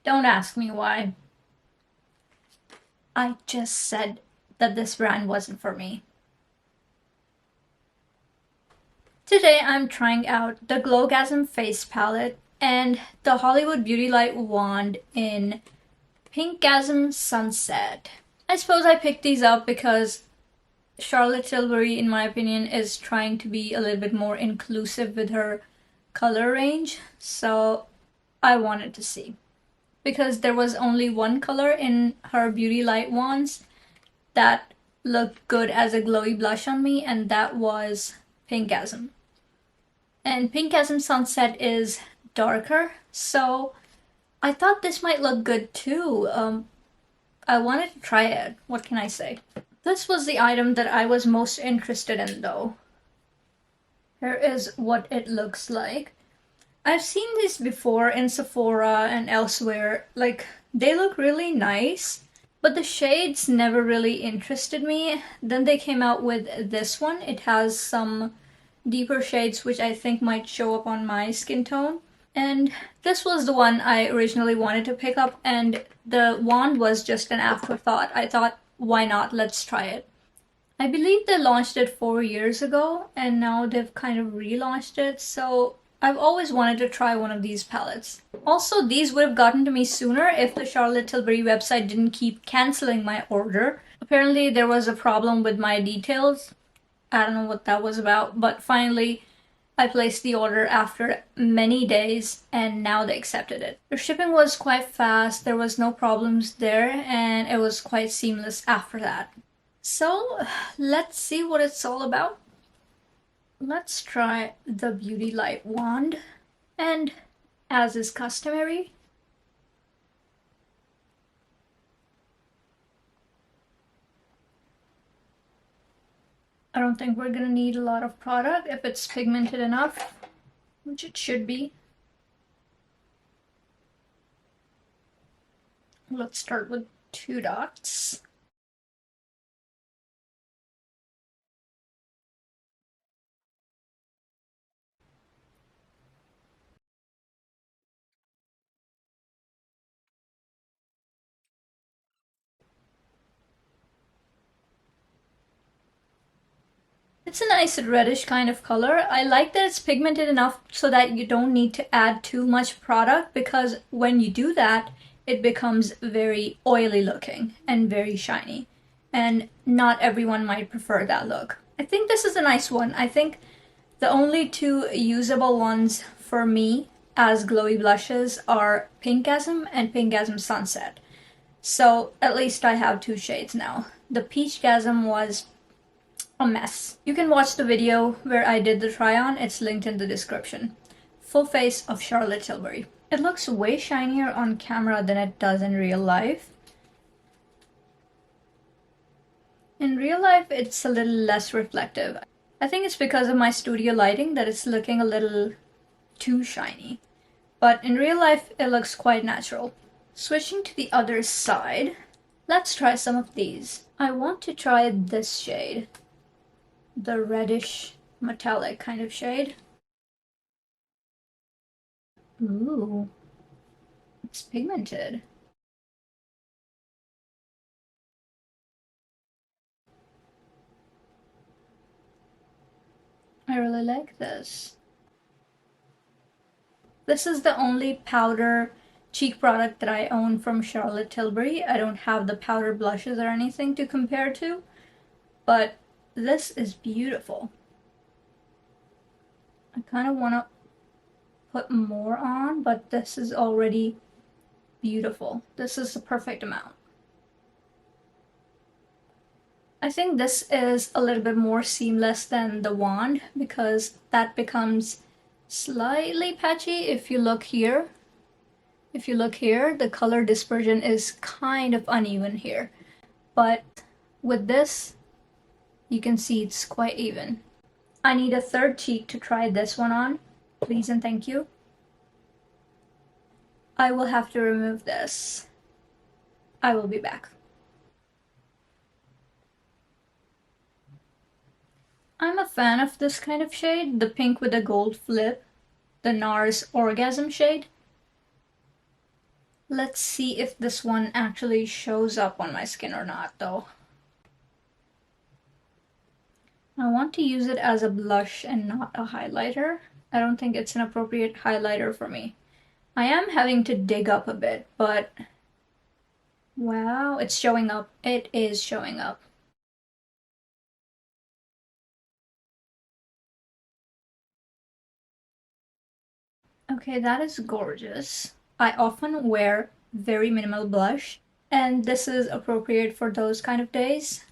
Don't ask me why. I just said that this brand wasn't for me. Today I'm trying out the Glowgasm face palette and the Hollywood Beauty Light wand in Pinkgasm Sunset. I suppose I picked these up because Charlotte Tilbury, in my opinion, is trying to be a little bit more inclusive with her color range, so I wanted to see. Because there was only one color in her Beauty Light wands that looked good as a glowy blush on me, and that was Pinkgasm. And Pinkgasm Sunset is darker, so I thought this might look good too. I wanted to try it. What can I say? This was the item that I was most interested in though. Here is what it looks like. I've seen these before in Sephora and elsewhere. Like, they look really nice, but the shades never really interested me. Then they came out with this one. It has some deeper shades which I think might show up on my skin tone. And this was the one I originally wanted to pick up, and the wand was just an afterthought. I thought, why not? Let's try it. I believe they launched it 4 years ago, and now they've kind of relaunched it, so I've always wanted to try one of these palettes. Also, these would have gotten to me sooner if the Charlotte Tilbury website didn't keep canceling my order. Apparently there was a problem with my details. I don't know what that was about, but finally I placed the order after many days and now they accepted it. The shipping was quite fast, there was no problems there, and it was quite seamless after that. So let's see what it's all about. Let's try the Beauty Light wand, and as is customary, I don't think we're gonna need a lot of product if it's pigmented enough, which it should be. Let's start with 2 dots. It's a nice reddish kind of color. I like that it's pigmented enough so that you don't need to add too much product, because when you do that, it becomes very oily looking and very shiny. And not everyone might prefer that look. I think this is a nice one. I think the only 2 usable ones for me as glowy blushes are Pinkgasm and Pinkgasm Sunset. So at least I have 2 shades now. The Peachgasm was a mess. You can watch the video where I did the try-on, it's linked in the description. Full face of Charlotte Tilbury. It looks way shinier on camera than it does in real life. In real life, it's a little less reflective. I think it's because of my studio lighting that it's looking a little too shiny. But in real life, it looks quite natural. Switching to the other side, let's try some of these. I want to try this shade. The reddish metallic kind of shade. Ooh, it's pigmented. I really like this. This is the only powder cheek product that I own from Charlotte Tilbury. I don't have the powder blushes or anything to compare to, but this is beautiful. I kind of want to put more on, but this is already beautiful. This is the perfect amount. I think this is a little bit more seamless than the wand because that becomes slightly patchy if you look here. If you look here, the color dispersion is kind of uneven here. But with this, you can see it's quite even. I need a 3rd cheek to try this one on. Please and thank you. I will have to remove this. I will be back. I'm a fan of this kind of shade, the pink with a gold flip, the NARS Orgasm shade. Let's see if this one actually shows up on my skin or not, though. I want to use it as a blush and not a highlighter. I don't think it's an appropriate highlighter for me. I am having to dig up a bit, but wow, it's showing up. It is showing up. Okay, that is gorgeous. I often wear very minimal blush, and this is appropriate for those kind of days.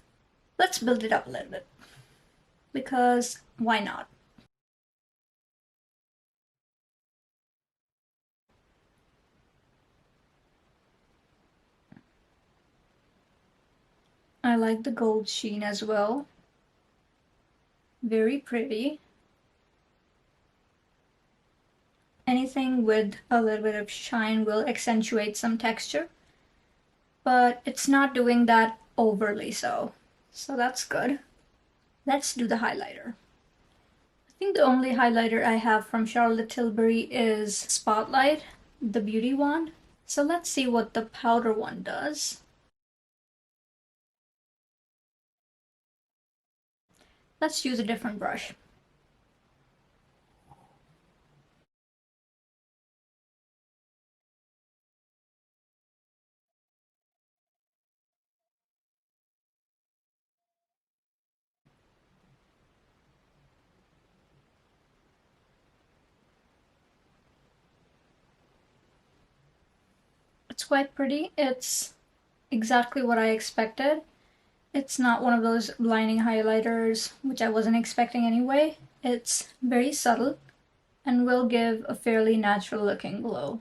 Let's build it up a little bit, because why not? I like the gold sheen as well. Very pretty. Anything with a little bit of shine will accentuate some texture, but it's not doing that overly so. So that's good. Let's do the highlighter. I think the only highlighter I have from Charlotte Tilbury is Spotlight, the beauty wand. So let's see what the powder one does. Let's use a different brush. It's quite pretty. It's exactly what I expected. It's not one of those blinding highlighters, which I wasn't expecting anyway. It's very subtle and will give a fairly natural looking glow.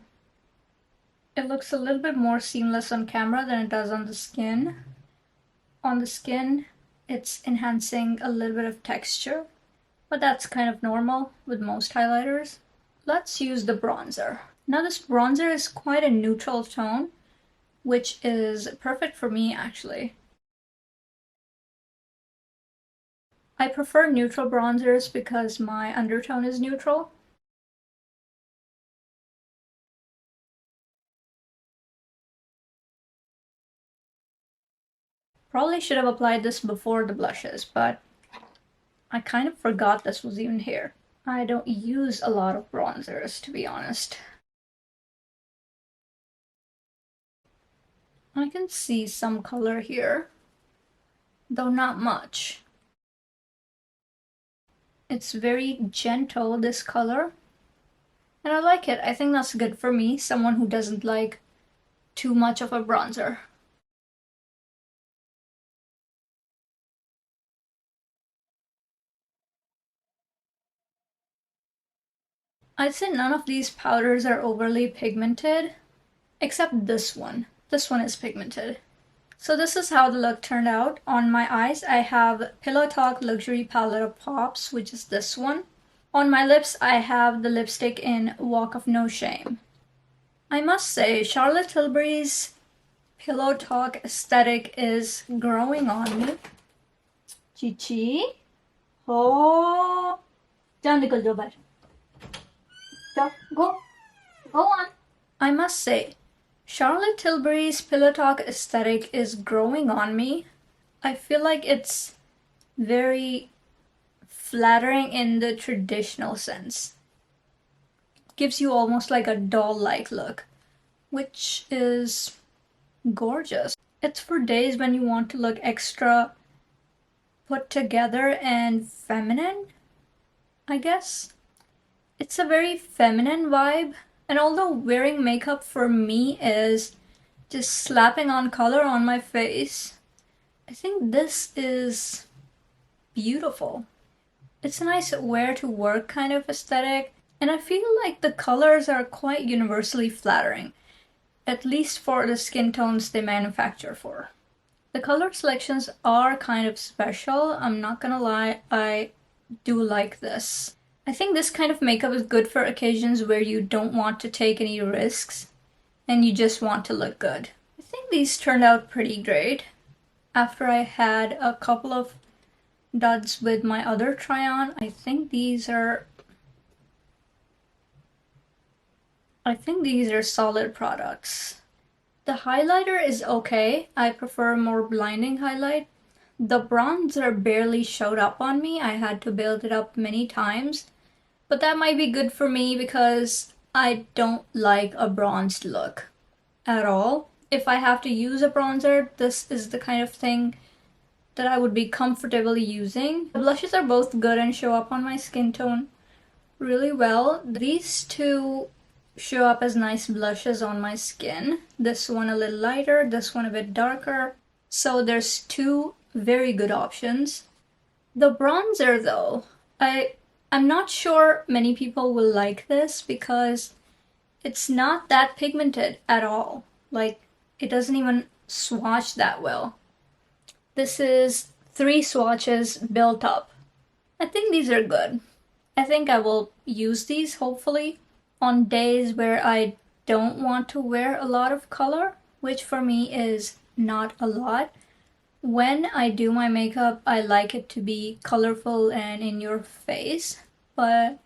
It looks a little bit more seamless on camera than it does on the skin. On the skin, it's enhancing a little bit of texture, but that's kind of normal with most highlighters. Let's use the bronzer. Now this bronzer is quite a neutral tone, which is perfect for me actually. I prefer neutral bronzers because my undertone is neutral. Probably should have applied this before the blushes, but I kind of forgot this was even here. I don't use a lot of bronzers, to be honest. I can see some color here, though not much. It's very gentle, this color, and I like it. I think that's good for me, someone who doesn't like too much of a bronzer. I'd say none of these powders are overly pigmented, except this one. This one is pigmented. So this is how the look turned out. On my eyes, I have Pillow Talk Luxury Palette of Pops, which is this one. On my lips, I have the lipstick in Walk of No Shame. I must say, Charlotte Tilbury's Pillow Talk aesthetic is growing on me. Chichi? Oh, जाओ निकल जाओ बाहर. Go on. I must say, Charlotte Tilbury's Pillow Talk aesthetic is growing on me. I feel like it's very flattering in the traditional sense. It gives you almost like a doll-like look, which is gorgeous. It's for days when you want to look extra put together and feminine, I guess. It's a very feminine vibe, and although wearing makeup for me is just slapping on color on my face, I think this is beautiful. It's a nice wear to work kind of aesthetic, and I feel like the colors are quite universally flattering, at least for the skin tones they manufacture for. The color selections are kind of special, I'm not gonna lie, I do like this. I think this kind of makeup is good for occasions where you don't want to take any risks and you just want to look good. I think these turned out pretty great. After I had a couple of duds with my other try-on, I think these are solid products. The highlighter is okay. I prefer more blinding highlight. The bronzer barely showed up on me. I had to build it up many times. But that might be good for me because I don't like a bronzed look at all. If I have to use a bronzer, this is the kind of thing that I would be comfortably using. The blushes are both good and show up on my skin tone really well. These two show up as nice blushes on my skin. This one a little lighter, this one a bit darker. So there's two very good options. The bronzer though, I'm not sure many people will like this because it's not that pigmented at all. Like, it doesn't even swatch that well. This is 3 swatches built up. I think these are good. I think I will use these hopefully on days where I don't want to wear a lot of color, which for me is not a lot. When I do my makeup, I like it to be colorful and in your face, but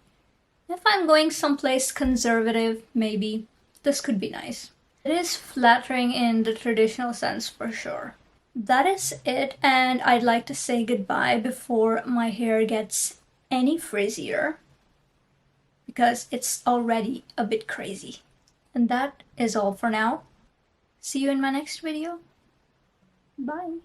if I'm going someplace conservative, maybe this could be nice. It is flattering in the traditional sense for sure. That is it, and I'd like to say goodbye before my hair gets any frizzier because it's already a bit crazy. And that is all for now. See you in my next video. Bye.